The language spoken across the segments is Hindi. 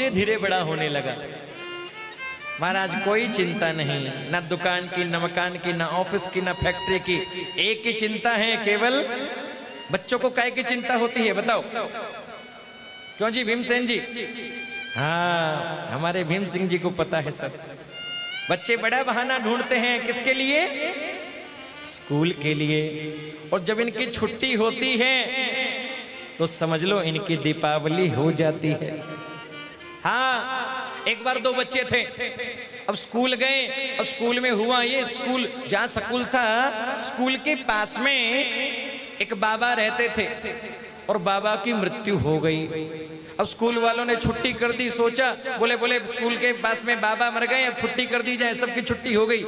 धीरे धीरे बड़ा होने लगा। महाराज कोई चिंता नहीं, ना दुकान की, ना मकान की, ना ऑफिस की, ना फैक्ट्री की, एक ही चिंता है केवल। बच्चों को काय की चिंता होती है बताओ? क्यों जी भीमसेन जी? हाँ, हमारे भीम सिंह जी को पता है सब। बच्चे बड़ा बहाना ढूंढते हैं, किसके लिए? स्कूल के लिए। और जब इनकी छुट्टी होती है तो समझ लो इनकी दीपावली हो जाती है। हाँ, एक बार दो बच्चे थे, अब स्कूल गए। अब स्कूल में हुआ ये, स्कूल जहां स्कूल था, स्कूल के पास में एक बाबा रहते थे और बाबा की मृत्यु हो गई। अब स्कूल वालों ने छुट्टी कर दी, सोचा बोले स्कूल के पास में बाबा मर गए, अब छुट्टी कर दी जाए, सबकी छुट्टी हो गई।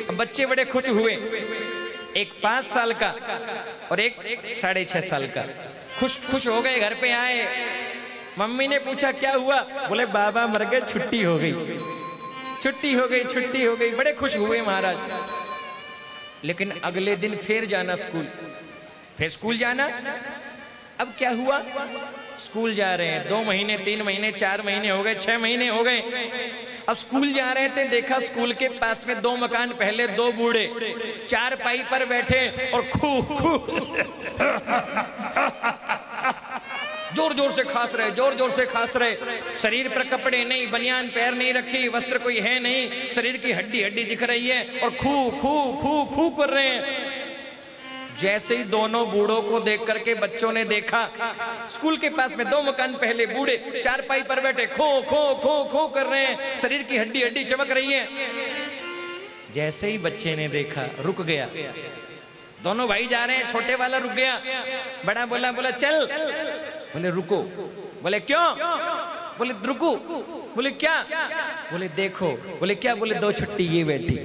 अब बच्चे बड़े खुश हुए, एक 5 साल का और एक 6.5 साल का। खुश हो गए, घर पे आए। मम्मी ने पूछा क्या हुआ? बोले बाबा मर गए, छुट्टी हो गई, छुट्टी हो गई, छुट्टी हो गई। बड़े खुश हुए महाराज। लेकिन अगले दिन फिर जाना स्कूल, फिर स्कूल जाना। अब क्या हुआ? स्कूल जा रहे हैं, 2 महीने, 3 महीने, 4 महीने हो गए, 6 महीने हो गए। अब स्कूल जा रहे थे, देखा स्कूल के पास में 2 मकान पहले 2 बूढ़े 4 पाई पर बैठे और जोर जोर से खांस रहे, जोर जोर से खांस रहे। शरीर पर कपड़े नहीं, बनियान पैर नहीं रखी, वस्त्र कोई है नहीं, शरीर की हड्डी हड्डी दिख रही है और खू खू खू खू कर रहे हैं। जैसे ही दोनों बूढ़ों को देख करके बच्चों ने देखा, स्कूल के पास में 2 मकान पहले बूढ़े 4 पाई पर बैठे खो खो खो खो कर रहे हैं, शरीर की हड्डी हड्डी चमक रही है। जैसे ही बच्चे ने देखा, रुक गया। दोनों भाई जा रहे हैं, छोटे वाला रुक गया। बड़ा बोला चल। बोले रुको। बोले क्यों? बोले रुको। बोले क्या? बोले देखो। बोले क्या? बोले 2 छुट्टी ये बैठी,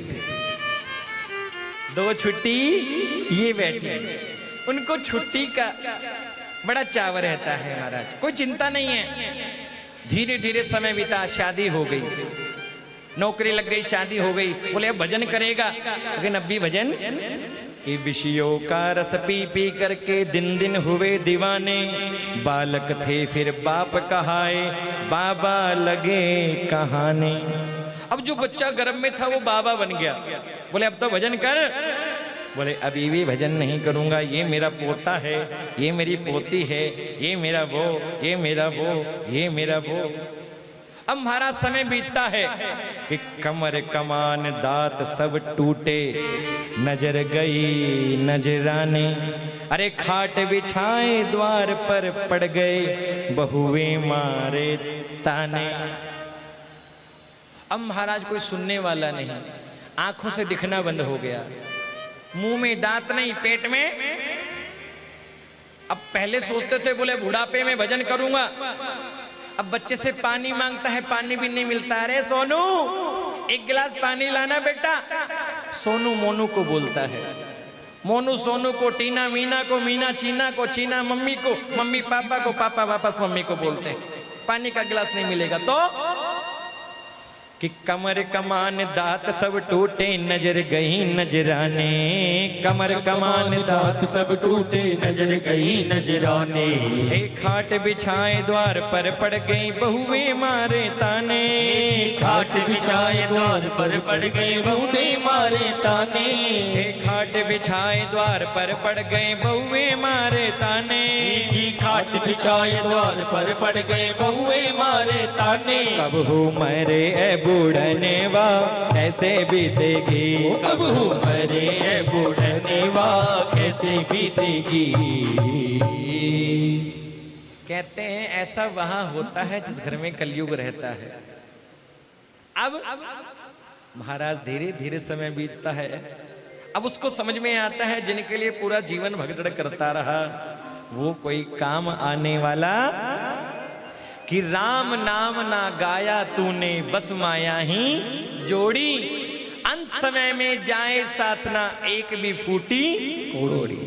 2 छुट्टी ये बैठी। उनको छुट्टी का बड़ा चाव रहता है महाराज, कोई चिंता नहीं है। धीरे धीरे समय बीता, शादी हो गई, नौकरी लग गई, शादी हो गई। बोले अब भजन करेगा, लेकिन अब भी भजन ये विषयों का रस पी पी करके दिन दिन हुए दीवाने। बालक थे फिर बाप कहाए, बाबा लगे कहाने। अब जो बच्चा गर्भ में था वो बाबा बन गया। बोले अब तो भजन कर। बोले अभी भी भजन नहीं करूंगा, ये मेरा पोता है, ये मेरी पोती है, ये मेरा वो, ये मेरा वो, ये मेरा वो। अब महाराज समय बीतता है कि कमर कमान दांत सब टूटे, नजर गई नजराने। अरे खाट बिछाए द्वार पर पड़ गए, बहुए मारे ताने। अब महाराज कोई सुनने वाला नहीं, आंखों से दिखना बंद हो गया, मुंह में दांत नहीं, पेट में। अब पहले सोचते थे बोले बुढ़ापे में भजन करूंगा, अब बच्चे से पानी मांगता है, पानी भी नहीं मिलता। अरे सोनू 1 गिलास पानी लाना बेटा। सोनू मोनू को बोलता है, मोनू सोनू को, टीना मीना को, मीना चीना को, चीना मम्मी को, मम्मी पापा को, पापा वापस मम्मी को बोलते हैं। पानी का गिलास नहीं मिलेगा तो कि कमर कमान दांत सब टूटे, नजर गई नजराने। कमर कमान दांत सब टूटे, नजर गई नजराने। एक खाट बिछाए द्वार पर पड़ गई, बहुए मारे ताने। खाट बिछाए द्वार पर पड़ गए, बहुए मारे ताने। एक खाट बिछाए द्वार पर पड़ गए, बहुए मारे ताने। जी खाट बिछाए द्वार पर पड़ गए, बहुए मारे ताने। कब हो मरे बूढ़ने वा कैसे बीतेगी, कब हो मरे बूढ़ने वा कैसे बीतेगी। कहते हैं ऐसा वहां होता है जिस घर में कलयुग रहता है। अब महाराज धीरे धीरे समय बीतता है, अब उसको समझ में आता है जिनके लिए पूरा जीवन भगदड़ करता रहा वो कोई काम आने वाला कि राम नाम ना गाया तूने, बस माया ही जोड़ी। अंत समय में जाए साथ ना एक भी फूटी कोड़ी।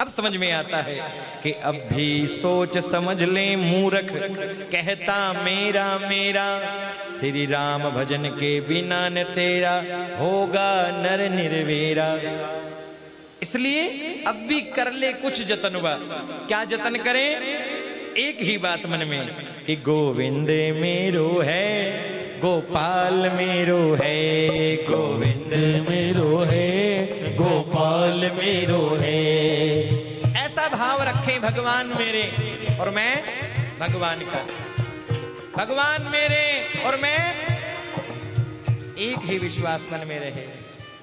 अब समझ में आता है कि अब भी सोच समझ ले मूर्ख, कहता मेरा मेरा, श्री राम भजन के बिना न तेरा होगा नर निर्वेरा। इसलिए अब भी कर ले कुछ जतनवा। क्या जतन करें? एक ही बात मन में कि गोविंद मेरो है, गोपाल मेरो है, गोविंद मेरो है, गोपाल मेरो है। ऐसा भाव रखें भगवान मेरे और मैं भगवान का, भगवान मेरे और मैं, एक ही विश्वास मन में रहे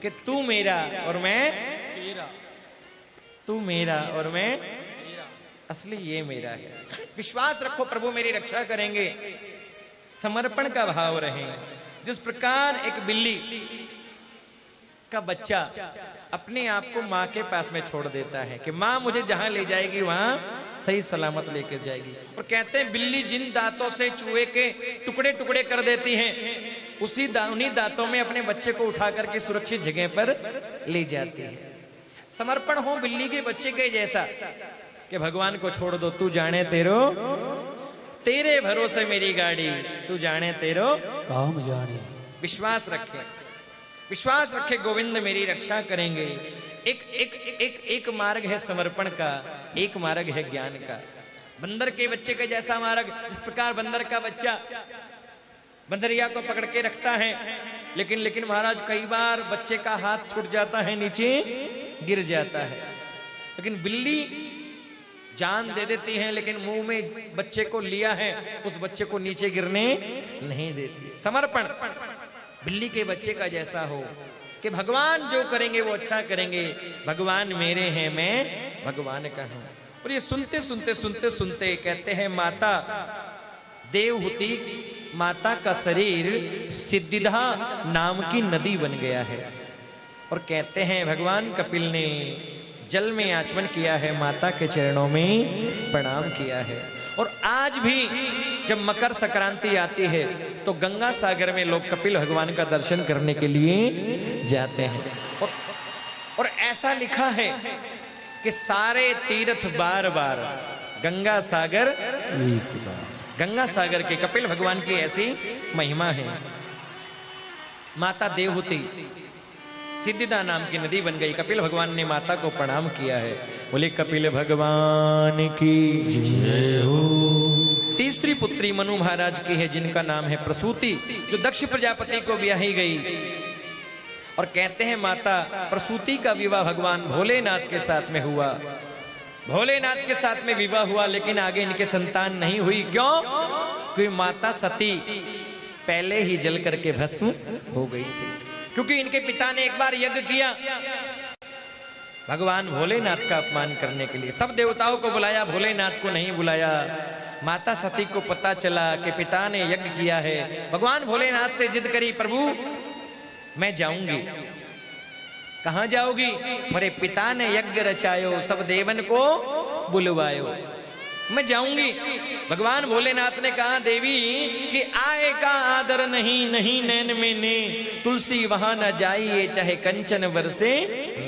कि तू मेरा और मैं तेरा, तू मेरा और मैं, असली ये मेरा है। विश्वास रखो प्रभु मेरी रक्षा करेंगे, समर्पण का भाव रहे। जिस प्रकार एक बिल्ली का बच्चा अपने आप को माँ के पास में छोड़ देता है कि माँ मुझे जहां ले जाएगी वहां सही सलामत लेकर जाएगी, और कहते हैं बिल्ली जिन दांतों से चूहे के टुकड़े टुकड़े कर देती है उन्हीं दांतों में अपने बच्चे को उठा करके सुरक्षित जगह पर ले जाती है। समर्पण हो बिल्ली के बच्चे के जैसा कि भगवान को छोड़ दो, तू जाने तेरे भरोसे मेरी गाड़ी, तू जाने तेरो काम जाने। विश्वास रखे, विश्वास रखे गोविंद मेरी रक्षा करेंगे। एक मार्ग है समर्पण का, एक मार्ग है ज्ञान का। बंदर के बच्चे का जैसा मार्ग, जिस प्रकार बंदर का बच्चा बंदरिया को पकड़ के रखता है, लेकिन महाराज कई बार बच्चे का हाथ छूट जाता है, नीचे गिर जाता है। लेकिन बिल्ली जान दे देती है, लेकिन मुंह में बच्चे को लिया है, उस बच्चे को नीचे गिरने नहीं देती। समर्पण बिल्ली के बच्चे का जैसा हो कि भगवान जो करेंगे वो अच्छा करेंगे, भगवान मेरे हैं, मैं भगवान का हूं। और ये सुनते सुनते सुनते सुनते कहते हैं माता देवहूति, माता का शरीर सिद्धिदा नाम की नदी बन गया है। और कहते हैं भगवान कपिल ने जल में आचमन किया है, माता के चरणों में प्रणाम किया है। और आज भी जब मकर संक्रांति आती है तो गंगा सागर में लोग कपिल भगवान का दर्शन करने के लिए जाते हैं। और ऐसा लिखा है कि सारे तीर्थ बार बार गंगा सागर, गंगा सागर के कपिल भगवान की ऐसी महिमा है। माता देवहूति सिद्धिदा नाम की नदी बन गई, कपिल भगवान ने माता को प्रणाम किया है। बोले कपिल भगवान की जय हो। तीसरी पुत्री मनु महाराज की है, जिनका नाम है प्रसूति, जो दक्ष प्रजापति को ब्याही गई। और कहते हैं माता प्रसूति का विवाह भगवान भोलेनाथ के साथ में हुआ। भोलेनाथ के साथ में विवाह हुआ, लेकिन आगे इनके संतान नहीं हुई। क्यों? क्योंकि माता सती पहले ही जल करके भस्म हो गई थी। क्योंकि इनके पिता ने एक बार यज्ञ किया भगवान भोलेनाथ का अपमान करने के लिए। सब देवताओं को बुलाया, भोलेनाथ को नहीं बुलाया। माता सती को पता चला कि पिता ने यज्ञ किया है। भगवान भोलेनाथ से जिद करी, प्रभु मैं जाऊंगी। कहां जाओगी? मेरे पिता ने यज्ञ रचायो, सब देवन को बुलवायो, मैं जाऊंगी। भगवान भोलेनाथ ने कहा देवी कि आए का आदर नहीं, नहीं नैन में ने तुलसी वहां न जाइए, चाहे कंचन बरसे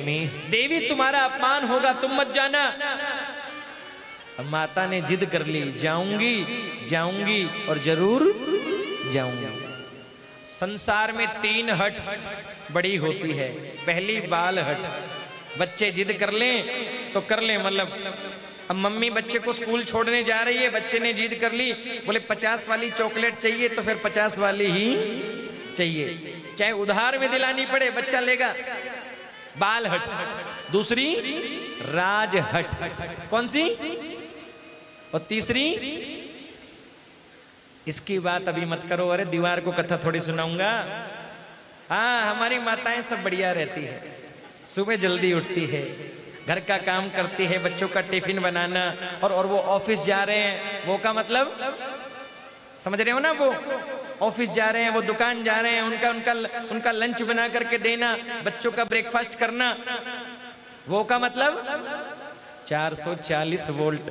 में। देवी तुम्हारा अपमान होगा, तुम मत जाना। अब माता ने जिद कर ली, जाऊंगी जाऊंगी और जरूर जाऊंगी। संसार में 3 हट बड़ी होती है। पहली बाल हट, बच्चे जिद कर लें तो कर लें, मतलब अब मम्मी बच्चे को स्कूल छोड़ने जा रही है, बच्चे ने जिद कर ली, बोले 50 वाली चॉकलेट चाहिए, तो फिर 50 वाली ही चाहिए, चाहे उधार में दिलानी पड़े, बच्चा लेगा। बाल हट। दूसरी राज हट, कौन सी? और तीसरी, इसकी बात अभी मत करो, अरे दीवार को कथा थोड़ी सुनाऊंगा। हाँ, हमारी माताएं सब बढ़िया रहती है, सुबह जल्दी उठती है, घर का काम करती है, बच्चों का टिफिन बनाना, और वो ऑफिस जा रहे हैं, वो का मतलब समझ रहे हो ना, वो ऑफिस जा रहे हैं, वो दुकान जा रहे हैं, उनका लंच बना करके देना, बच्चों का ब्रेकफास्ट करना, वो का मतलब 440 वोल्ट।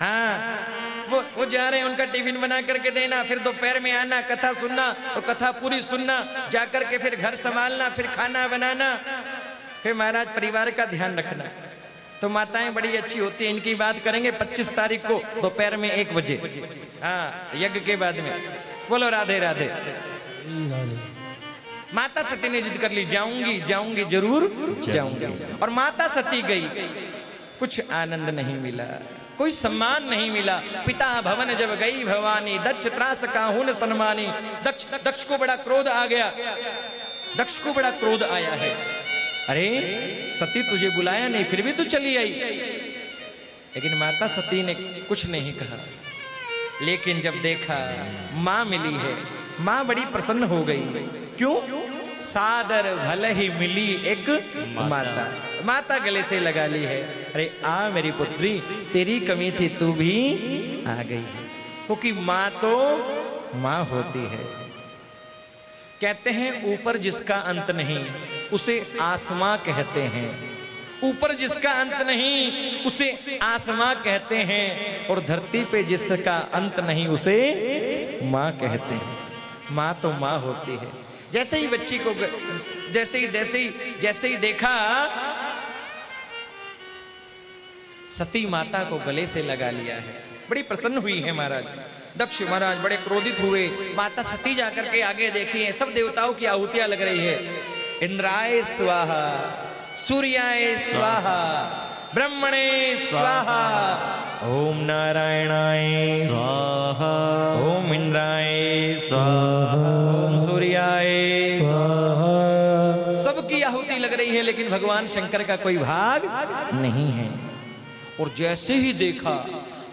हाँ, वो जा रहे हैं, उनका टिफिन बना करके देना, फिर दोपहर में आना, कथा सुनना, और कथा पूरी सुनना, जाकर के फिर घर संभालना, फिर खाना बनाना, फिर महाराज परिवार का ध्यान रखना। तो माताएं बड़ी अच्छी होती है। इनकी बात करेंगे 25 तारीख को दोपहर में 1 बजे, हाँ, यज्ञ के बाद में। बोलो राधे राधे। माता सती ने जिद कर ली, जाऊंगी जाऊंगी जरूर जाऊंगी। और माता सती गई, कुछ आनंद नहीं मिला, कोई सम्मान नहीं मिला। पिता भवन जब गई भवानी, दक्ष त्रास काहुन सन्मानी। दक्ष को बड़ा क्रोध आ गया, दक्ष को बड़ा क्रोध आया है। अरे सती तुझे बुलाया नहीं, फिर भी तू चली आई। लेकिन माता सती ने कुछ नहीं कहा। लेकिन जब देखा मां मिली है, मां बड़ी प्रसन्न हो गई। क्यों? सादर भले ही मिली एक माता। माता गले से लगा ली है। अरे आ मेरी पुत्री, तेरी कमी थी, तू भी आ गई। क्योंकि मां तो मां होती है। कहते हैं ऊपर जिसका अंत नहीं उसे आसमां कहते हैं। ऊपर जिसका अंत नहीं उसे आसमां कहते हैं, और धरती पे जिसका अंत नहीं उसे मां कहते हैं। मां तो मां होती है। जैसे ही बच्ची को जैसे ही देखा, सती माता को गले से लगा लिया है। बड़ी प्रसन्न हुई है महाराज। दक्ष महाराज बड़े क्रोधित हुए। माता सती जाकर के आगे देखी है, सब देवताओं की आहुतियां लग रही है। इंद्राय स्वाहा, सूर्याय स्वाहा, ब्रह्मणे स्वाहा, ओम नारायणाय स्वाहा, ओम इंद्राय स्वाहा, ओम सूर्याय स्वाहा। सबकी आहुति लग रही है, लेकिन भगवान शंकर का कोई भाग नहीं है। और जैसे ही देखा,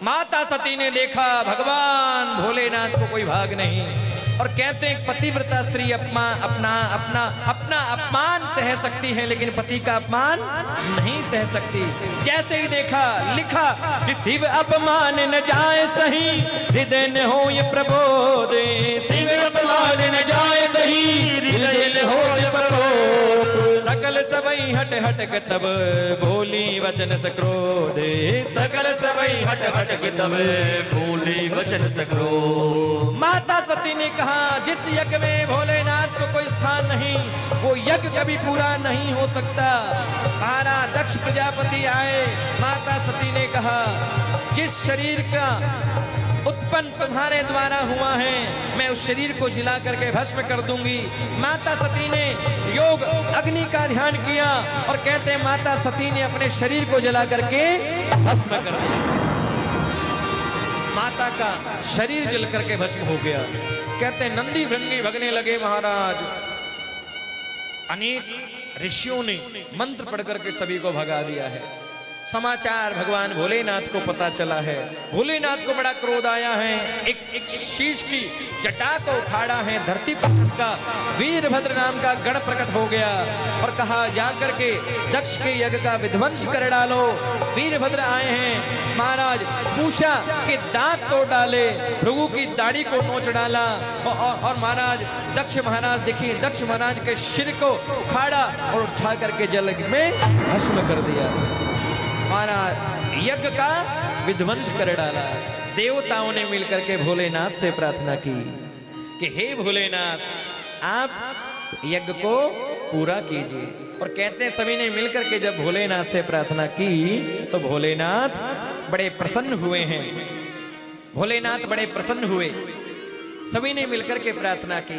माता सती ने देखा, भगवान भोलेनाथ को कोई भाग नहीं। और कहते हैं पतिव्रता स्त्री अपना अपमान सह सकती है, लेकिन पति का अपमान नहीं सह सकती। जैसे ही देखा, लिखा शिव अपमान न जाए सही, हृदय न हो ये प्रबोधे। शिव अपमान न जाए सही, हृदय न हो ये प्रबोध। सकल सबई हट हट के तब बोली वचन से क्रोधे। सकल सबई हट हट के तब बोली वचन से क्रोध। माता सती ने कहा, जिस यज्ञ में भोलेनाथ को कोई स्थान नहीं, वो यज्ञ कभी पूरा नहीं हो सकता। महाराज दक्ष प्रजापति आए। माता सती ने कहा, जिस शरीर का उत्पन्न तुम्हारे द्वारा हुआ है, मैं उस शरीर को जिला करके भस्म कर दूंगी। माता सती ने योग अग्नि का ध्यान किया, और कहते हैं माता सती ने अपने शरीर को जला करके भस्म कर दिया। माता का शरीर जल करके भस्म हो गया। कहते हैं नंदी भृंगी भगने लगे महाराज। अनेक ऋषियों ने मंत्र पढ़ करके सभी को भगा दिया है। समाचार भगवान भोलेनाथ को पता चला है। भोलेनाथ को बड़ा क्रोध आया है। एक शीश की जटा को उखाड़ा है। धरती पर का वीरभद्र नाम का गण प्रकट हो गया, और कहा जाकर के दक्ष के यज्ञ का विध्वंस कर डालो। वीरभद्र आए हैं। महाराज पूषा के दांत तोड़ डाले, भृगु की दाढ़ी को नोच डाला, और महाराज दक्ष महाराज देखिए, दक्ष महाराज के सिर को उखाड़ा और उठा करके जल में भस्म कर दिया। महाराज यज्ञ का विध्वंस कर डाला। देवताओं ने मिलकर के भोलेनाथ से प्रार्थना की कि हे भोलेनाथ, आप यज्ञ को पूरा कीजिए। और कहते हैं सभी ने मिलकर के जब भोलेनाथ से प्रार्थना की, तो भोलेनाथ बड़े प्रसन्न हुए हैं। भोलेनाथ बड़े प्रसन्न हुए। सभी ने मिलकर के प्रार्थना की।